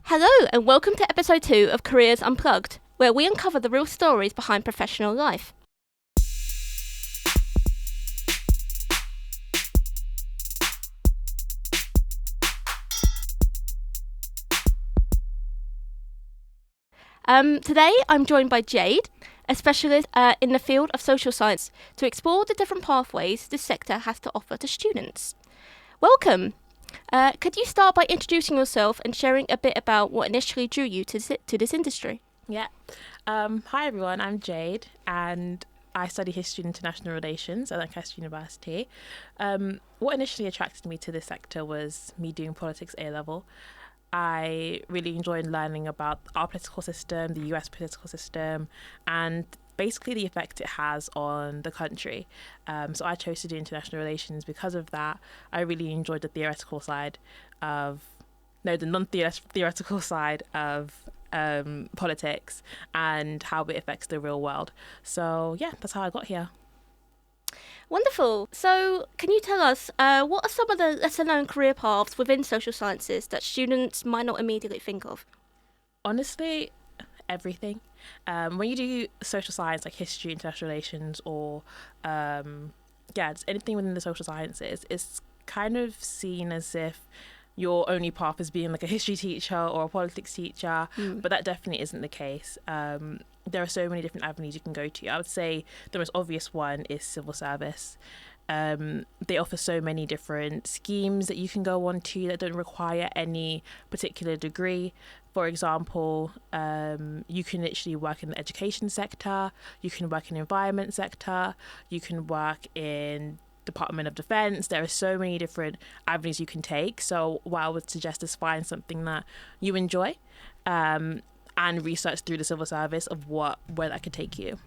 Hello and welcome to episode 2 of Careers Unplugged, where we uncover the real stories behind professional life. Today I'm joined by Jade, a specialist in the field of social science, to explore the different pathways this sector has to offer to students. Welcome! Could you start by introducing yourself and sharing a bit about what initially drew you to this industry? Yeah. Hi everyone, I'm Jade and I study History and International Relations at Lancaster University. What initially attracted me to this sector was me doing politics A-level. I really enjoyed learning about our political system, the US political system, and basically the effect it has on the country. So I chose to do international relations because of that. I really enjoyed the non-theoretical side of politics and how it affects the real world. So yeah, that's how I got here. Wonderful. So, can you tell us what are some of the lesser-known career paths within social sciences that students might not immediately think of? Honestly, everything. When you do social science like history, international relations, or just anything within the social sciences, it's kind of seen as if your only path is being like a history teacher or a politics teacher, but that definitely isn't the case. There are so many different avenues you can go to. I would say the most obvious one is civil service. They offer so many different schemes that you can go on to that don't require any particular degree. For example, you can literally work in the education sector, you can work in the environment sector, you can work in Department of Defense. There are so many different avenues you can take. So what I would suggest is find something that you enjoy and research through the civil service of where that could take you.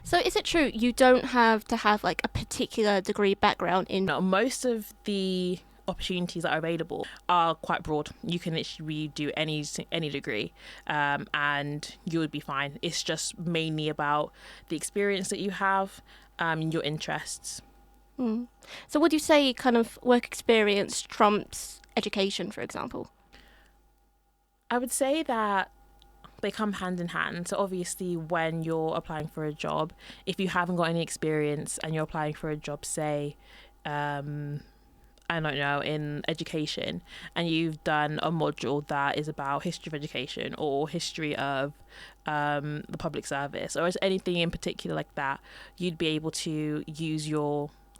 So is it true you don't have to have like a particular degree background in... No, most of the opportunities that are available are quite broad. You can literally do any degree and you would be fine. It's just mainly about the experience that you have and your interests. So would you say kind of work experience trumps education, for example? I would say that they come hand in hand. So obviously when you're applying for a job, if you haven't got any experience and you're applying for a job, say, I don't know, in education, and you've done a module that is about history of education or history of the public service or anything in particular like that, you'd be able to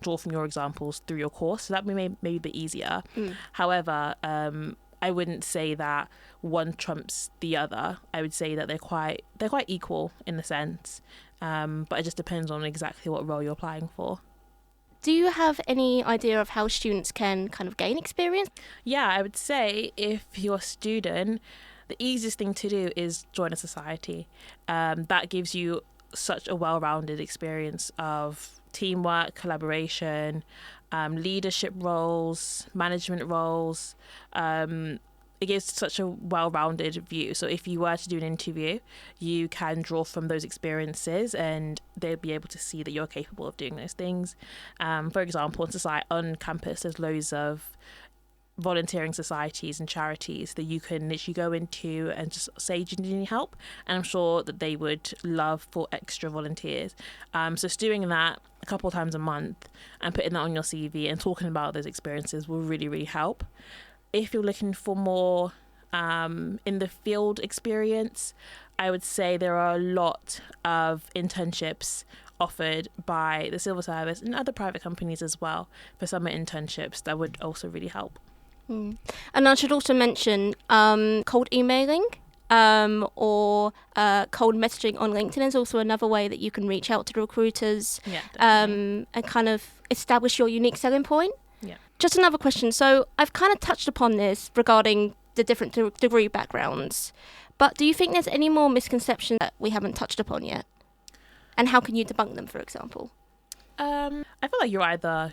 draw from your examples through your course. So that may be a bit easier. However, I wouldn't say that one trumps the other. I would say that they're quite equal in a sense, but it just depends on exactly what role you're applying for. Do you have any idea of how students can kind of gain experience? Yeah, I would say if you're a student, the easiest thing to do is join a society. That gives you such a well-rounded experience of teamwork, collaboration, leadership roles, management roles. It gives such a well-rounded view. So if you were to do an interview, you can draw from those experiences and they'll be able to see that you're capable of doing those things. For example, on campus, there's loads of volunteering societies and charities that you can literally go into and just say, do you need any help? And I'm sure that they would love for extra volunteers. So just doing that a couple of times a month and putting that on your CV and talking about those experiences will really, really help. If you're looking for more in the field experience, I would say there are a lot of internships offered by the civil service and other private companies as well for summer internships that would also really help. And I should also mention cold emailing or cold messaging on LinkedIn is also another way that you can reach out to recruiters and kind of establish your unique selling point. Yeah. Just another question. So I've kind of touched upon this regarding the different degree backgrounds, but do you think there's any more misconceptions that we haven't touched upon yet? And how can you debunk them, for example? I feel like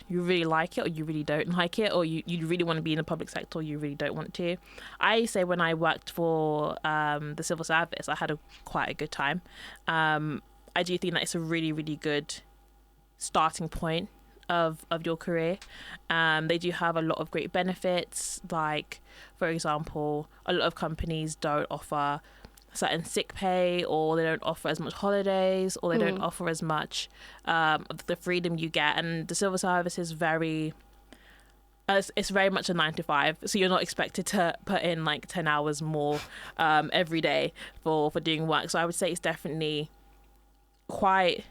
you really like it or you really don't like it, or you really want to be in the public sector or you really don't want to. I say when I worked for the civil service, I had quite a good time. I do think that it's a really, really good starting point of your career. They do have a lot of great benefits, like, for example, a lot of companies don't offer certain sick pay, or they don't offer as much holidays, or they don't offer as much of the freedom you get. And the civil service is it's very much a 9 to 5, so you're not expected to put in like 10 hours more every day for doing work. So I would say it's definitely quite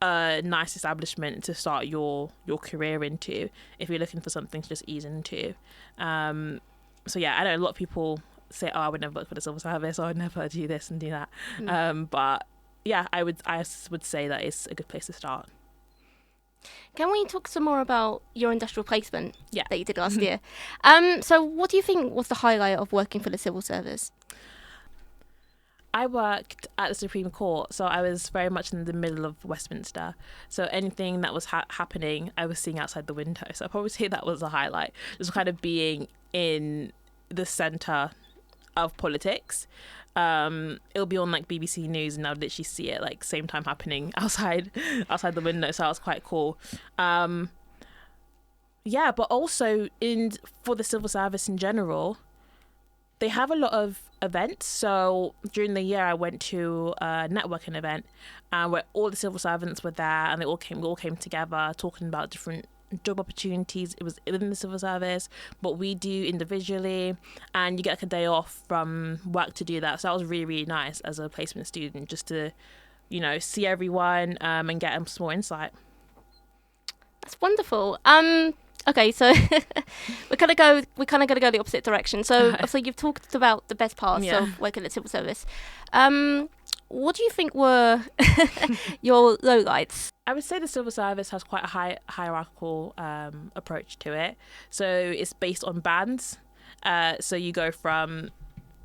a nice establishment to start your career into if you're looking for something to just ease into. So yeah, I know a lot of people say, oh, I would never work for the civil service, or I'd never do this and do that. But yeah, I would say that it's a good place to start. Can we talk some more about your industrial placement that you did last year? So what do you think was the highlight of working for the civil service? I worked at the Supreme Court, so I was very much in the middle of Westminster. So anything that was happening, I was seeing outside the window. So I'd probably say that was a highlight, just kind of being in the centre of politics. It'll be on like BBC News, and I'll literally see it like same time happening outside the window. So that was quite cool. Yeah, but also for the civil service in general, they have a lot of events. So during the year, I went to a networking event where all the civil servants were there, and we all came together talking about different job opportunities. It was within the civil service, what we do individually, and you get like a day off from work to do that. So that was really, really nice as a placement student, just to, see everyone and get some more insight. That's wonderful. Okay, so we're kind of going to go the opposite direction. So you've talked about the best parts of working at the civil service. What do you think were your lowlights? I would say the civil service has quite a hierarchical approach to it. So it's based on bands. So you go from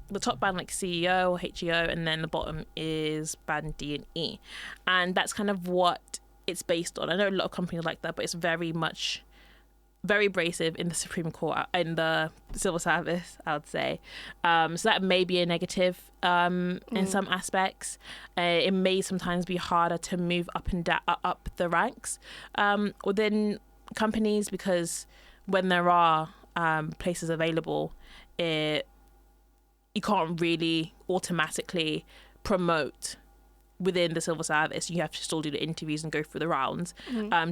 the top band, like CEO or HEO, and then the bottom is band D and E. And that's kind of what it's based on. I know a lot of companies like that, but it's very abrasive in the Supreme Court, in the civil service, I would say. So that may be a negative in some aspects. It may sometimes be harder to move up and down, up the ranks within companies, because when there are places available, you can't really automatically promote within the civil service. You have to still do the interviews and go through the rounds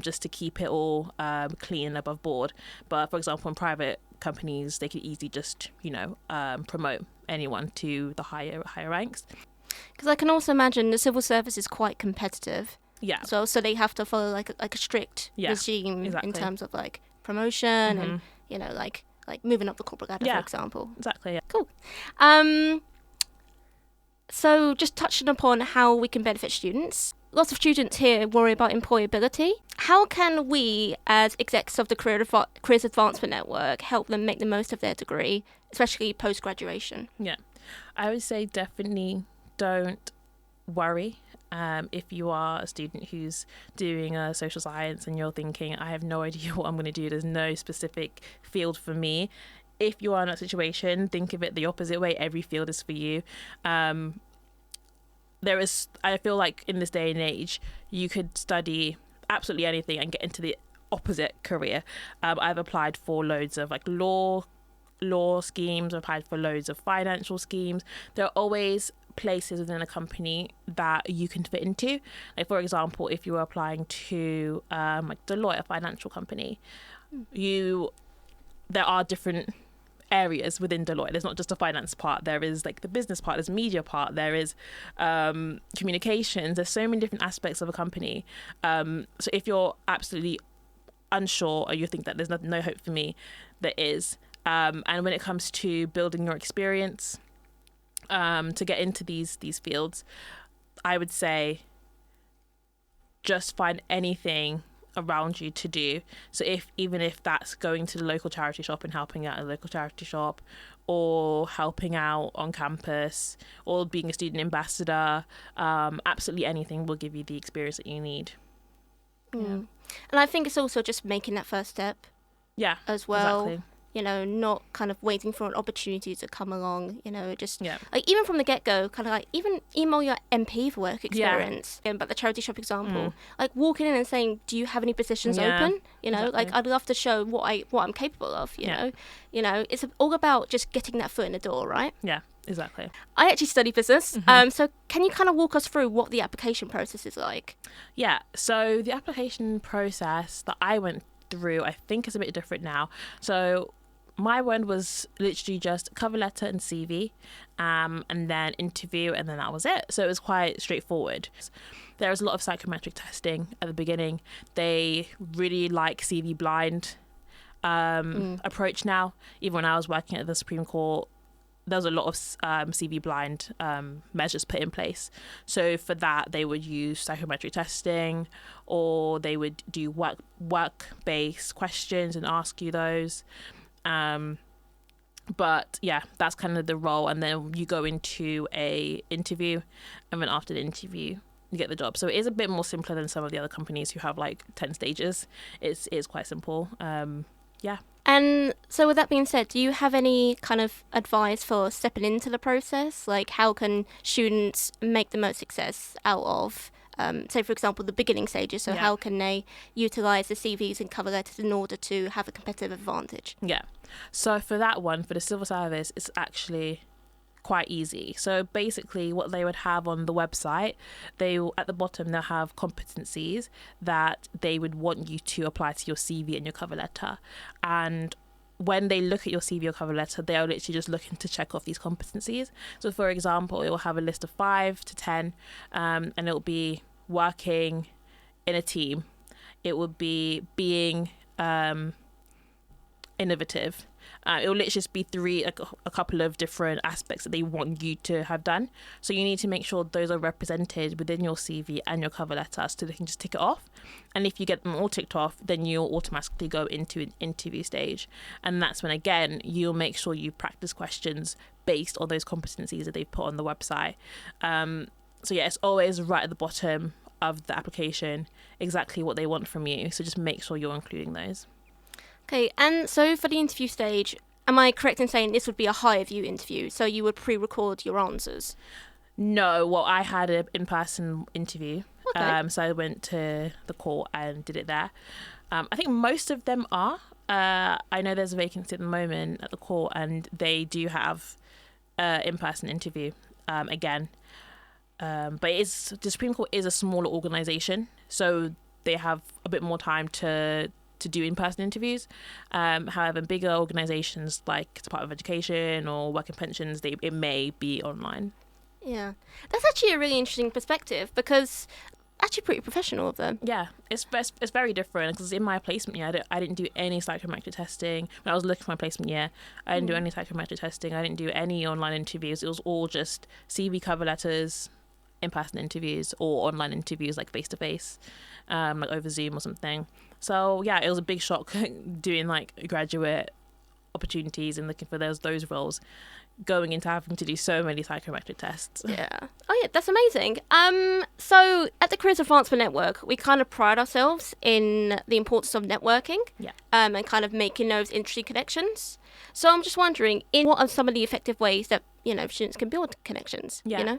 just to keep it all clean and above board. But for example, in private companies, they could easily just promote anyone to the higher ranks. Because I can also imagine the civil service is quite competitive. Yeah. So they have to follow like a strict regime in terms of like promotion and like moving up the corporate ladder, for example. Exactly. Yeah. Cool. So just touching upon how we can benefit students. Lots of students here worry about employability. How can we, as execs of the Careers Advancement Network, help them make the most of their degree, especially post-graduation? Yeah. I would say definitely don't worry. If you are a student who's doing a social science and you're thinking, I have no idea what I'm going to do, there's no specific field for me. If you are in that situation, think of it the opposite way. Every field is for you. I feel like in this day and age, you could study absolutely anything and get into the opposite career. I've applied for loads of like law schemes. I've applied for loads of financial schemes. There are always places within a company that you can fit into. Like, for example, if you were applying to like Deloitte, a financial company, there are different areas within Deloitte. There's not just a finance part. There is like the business part, there's media part, there is communications. There's so many different aspects of a company. So if you're absolutely unsure, or you think that there's no hope for me, there is. And when it comes to building your experience to get into these fields, I would say just find anything around you to do. So even if that's going to the local charity shop and helping out at a local charity shop, or helping out on campus, or being a student ambassador, absolutely anything will give you the experience that you need. And I think it's also just making that first step as well. Exactly. not kind of waiting for an opportunity to come along, just Yeah. like even from the get-go, kind of like even email your MP for work experience. But the charity shop example, like walking in and saying, do you have any positions open? Like I'd love to show what I'm capable of, you know. It's all about just getting that foot in the door, right? Yeah, exactly. I actually study business. So can you kind of walk us through what the application process is like? Yeah, so the application process that I went through, I think is a bit different now. So my one was literally just cover letter and CV, and then interview, and then that was it. So it was quite straightforward. There was a lot of psychometric testing at the beginning. They really like CV blind approach now. Even when I was working at the Supreme Court, there was a lot of CV blind measures put in place. So for that, they would use psychometric testing, or they would do work-based questions and ask you those. But yeah, that's kind of the role, and then you go into a interview, and then after the interview you get the job. So it is a bit more simpler than some of the other companies who have like 10 stages. It's quite simple. Yeah. And so with that being said, do you have any kind of advice for stepping into the process? Like how can students make the most success out of say, for example, the beginning stages? So how can they utilise the CVs and cover letters in order to have a competitive advantage? Yeah. So for that one, for the civil service, it's actually quite easy. So basically what they would have on the website, at the bottom they'll have competencies that they would want you to apply to your CV and your cover letter. And when they look at your CV or cover letter, they are literally just looking to check off these competencies. So for example, it will have a list of 5 to 10, and it'll be working in a team. It would be being innovative. It will literally just be a couple of different aspects that they want you to have done. So you need to make sure those are represented within your CV and your cover letter, so they can just tick it off. And if you get them all ticked off, then you'll automatically go into an interview stage. And that's when, again, you'll make sure you practice questions based on those competencies that they've put on the website. So yeah, it's always right at the bottom of the application, exactly what they want from you. So just make sure you're including those. Okay, and so for the interview stage, am I correct in saying this would be a higher view interview? So you would pre-record your answers? No, well, I had an in-person interview. Okay. So I went to the court and did it there. I think most of them are. I know there's a vacancy at the moment at the court, and they do have in-person interview again. But the Supreme Court is a smaller organisation, so they have a bit more time to do in-person interviews. However, bigger organisations like Department of Education or Working Pensions, it may be online. Yeah, that's actually a really interesting perspective, because actually pretty professional of them. Yeah, it's very different, because in my placement year, I didn't do any psychometric testing. When I was looking for my placement year, I didn't do any psychometric testing. I didn't do any online interviews. It was all just CV cover letters, in-person interviews, or online interviews like face-to-face, like over Zoom or something. So yeah, it was a big shock doing like graduate opportunities and looking for those roles, going into having to do so many psychometric tests. Yeah. Oh yeah, that's amazing. So at the Careers Advancement Network, we kind of pride ourselves in the importance of networking. Yeah. And kind of making those industry connections. So I'm just wondering, what are some of the effective ways that students can build connections? Yeah.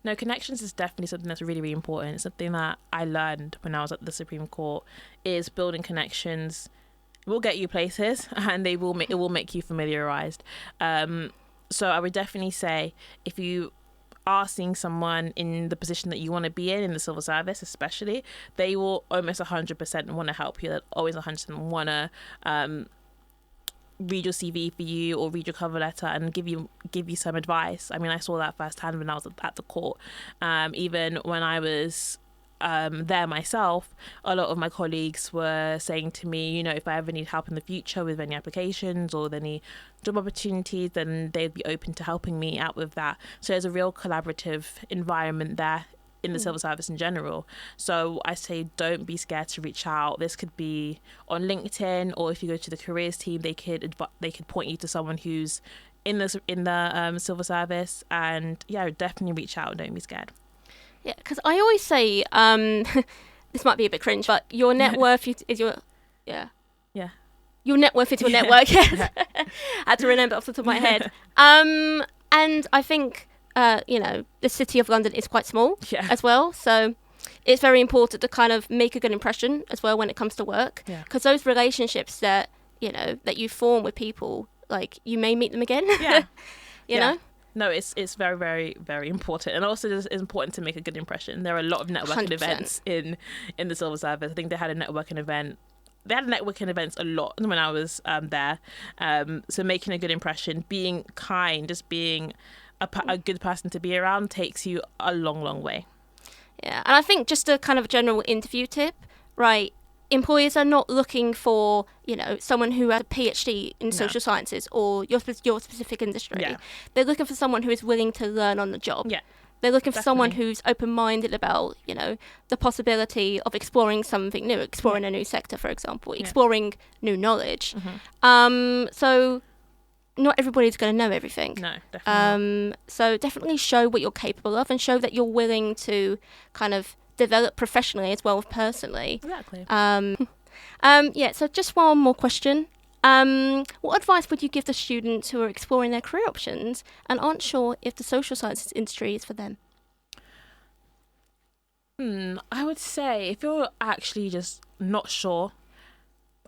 No, connections is definitely something that's really, really important. It's something that I learned when I was at the Supreme Court, is building connections will get you places, and it will make you familiarised. So I would definitely say, if you are seeing someone in the position that you want to be in the civil service especially, they will almost 100% want to help you. They'll always 100% want to read your CV for you, or read your cover letter and give you some advice. I mean, I saw that firsthand when I was at the court. Even when I was there myself, a lot of my colleagues were saying to me, if I ever need help in the future with any applications or with any job opportunities, then they'd be open to helping me out with that. So there's a real collaborative environment there in the civil service in general. So I say, don't be scared to reach out. This could be on LinkedIn, or if you go to the careers team, they could point you to someone who's in the civil service. And yeah, definitely reach out. Don't be scared. Yeah, because I always say, this might be a bit cringe, but your net worth is your Your net worth is your network. Yes. I had to remember off the top of my head. And I think, the city of London is quite small as well. So it's very important to kind of make a good impression as well when it comes to work. Because those relationships that you form with people, like, you may meet them again. You know? No, it's very, very, very important. And also it's important to make a good impression. There are a lot of networking 100%. events in the civil service. I think they had a networking event. They had networking events a lot when I was there. So making a good impression, being kind, just being a good person to be around takes you a long, long way. Yeah, and I think just a kind of general interview tip, right? Employers are not looking for, someone who has a PhD in social sciences or your specific industry. Yeah. They're looking for someone who is willing to learn on the job. Yeah. They're looking for someone who's open-minded about, the possibility of exploring something new, exploring a new sector, for example, exploring new knowledge. So not everybody's going to know everything. No, definitely not. So definitely show what you're capable of and show that you're willing to kind of develop professionally as well as personally. Exactly. So just one more question. What advice would you give to students who are exploring their career options and aren't sure if the social sciences industry is for them? I would say if you're actually just not sure,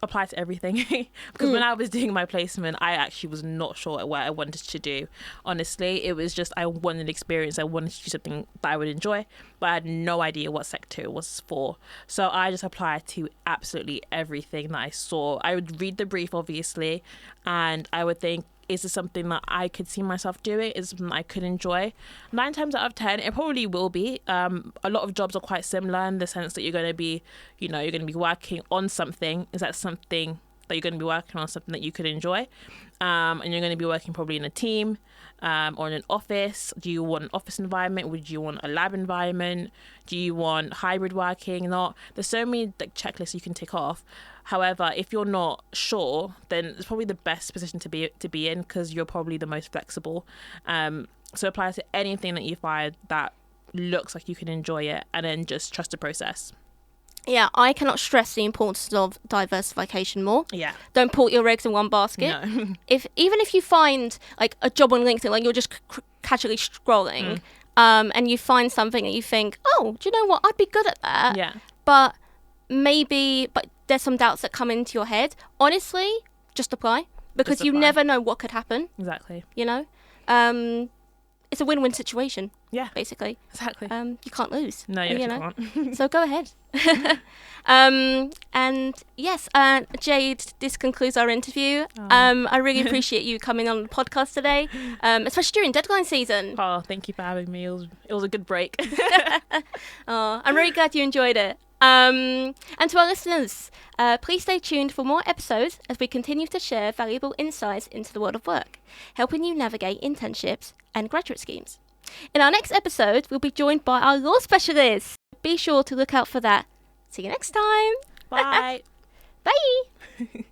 apply to everything. Because when I was doing my placement, I actually was not sure what I wanted to do. Honestly, it was just I wanted experience. I wanted to do something that I would enjoy, but I had no idea what sector it was for. So I just applied to absolutely everything that I saw. I would read the brief, obviously, and I would think, is this something that I could see myself doing? Is it something I could enjoy? 9 times out of 10, it probably will be. A lot of jobs are quite similar in the sense that you're going to be, you're going to be working on something. Is that something that you're going to be working on, something that you could enjoy? And you're going to be working probably in a team or in an office. Do you want an office environment? Would you want a lab environment? Do you want hybrid working? Not. There's so many checklists you can tick off. However, if you're not sure, then it's probably the best position to be in because you're probably the most flexible. So apply to anything that you find that looks like you can enjoy it, and then just trust the process. Yeah, I cannot stress the importance of diversification more. Yeah. Don't put your eggs in one basket. No. Even if you find like a job on LinkedIn, like you're just casually scrolling, and you find something that you think, oh, do you know what? I'd be good at that. Yeah. But there's some doubts that come into your head. Honestly, just apply because you never know what could happen. Exactly. It's a win-win situation. Yeah. Basically. Exactly. You can't lose. No, you can't. So go ahead. And yes, Jade, this concludes our interview. I really appreciate you coming on the podcast today, especially during deadline season. Oh, thank you for having me. It was a good break. I'm really glad you enjoyed it. And to our listeners, please stay tuned for more episodes as we continue to share valuable insights into the world of work, helping you navigate internships and graduate schemes. In our next episode, we'll be joined by our law specialist. Be sure to look out for that. See you next time. Bye. Bye.